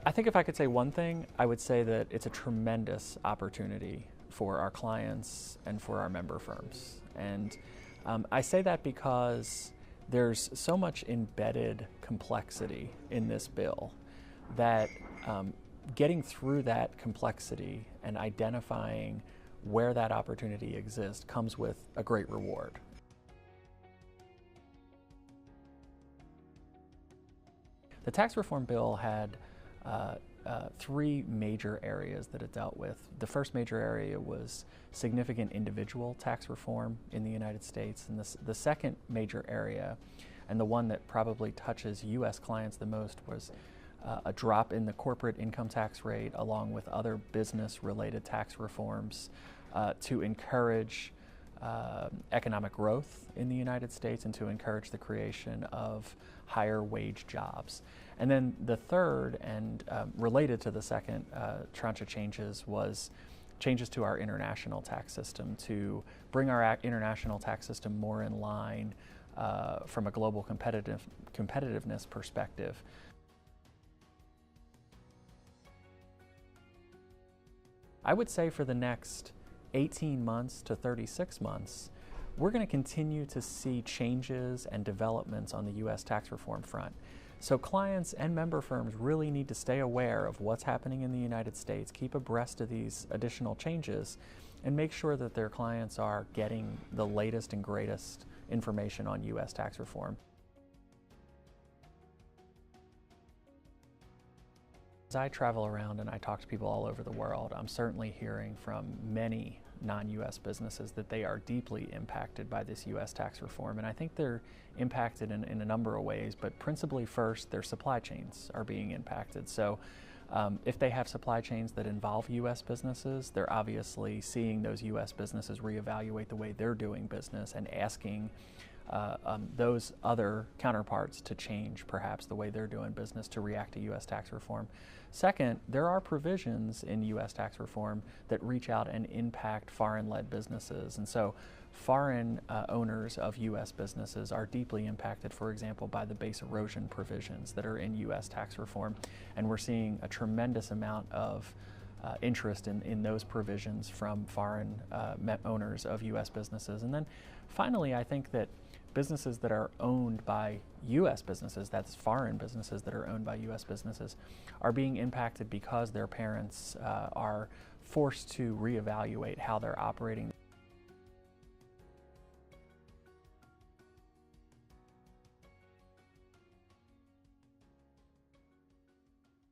I think if I could say one thing, I would say that it's a tremendous opportunity for our clients and for our member firms. And I say that because there's so much embedded complexity in this bill that getting through that complexity and identifying where that opportunity exists comes with a great reward. The tax reform bill had three major areas that it dealt with. The first major area was significant individual tax reform in the United States, and the second major area, and the one that probably touches U.S. clients the most, was a drop in the corporate income tax rate, along with other business-related tax reforms to encourage economic growth in the United States and to encourage the creation of higher wage jobs. And then the third, and related to the second tranche of changes, was changes to our international tax system to bring our international tax system more in line from a global competitiveness perspective. I would say for the next 18 months to 36 months, we're going to continue to see changes and developments on the U.S. tax reform front. So clients and member firms really need to stay aware of what's happening in the United States, keep abreast of these additional changes, and make sure that their clients are getting the latest and greatest information on U.S. tax reform. As I travel around and I talk to people all over the world, I'm certainly hearing from many non-U.S. businesses that they are deeply impacted by this U.S. tax reform. And I think they're impacted in a number of ways, but principally first, their supply chains are being impacted. So if they have supply chains that involve U.S. businesses, they're obviously seeing those U.S. businesses reevaluate the way they're doing business and asking those other counterparts to change perhaps the way they're doing business to react to U.S. tax reform. Second, there are provisions in U.S. tax reform that reach out and impact foreign-led businesses. And so foreign owners of U.S. businesses are deeply impacted, for example, by the base erosion provisions that are in U.S. tax reform. And we're seeing a tremendous amount of interest in those provisions from foreign owners of U.S. businesses. And then finally, I think that businesses that are owned by U.S. businesses, that's foreign businesses that are owned by U.S. businesses, are being impacted because their parents are forced to reevaluate how they're operating.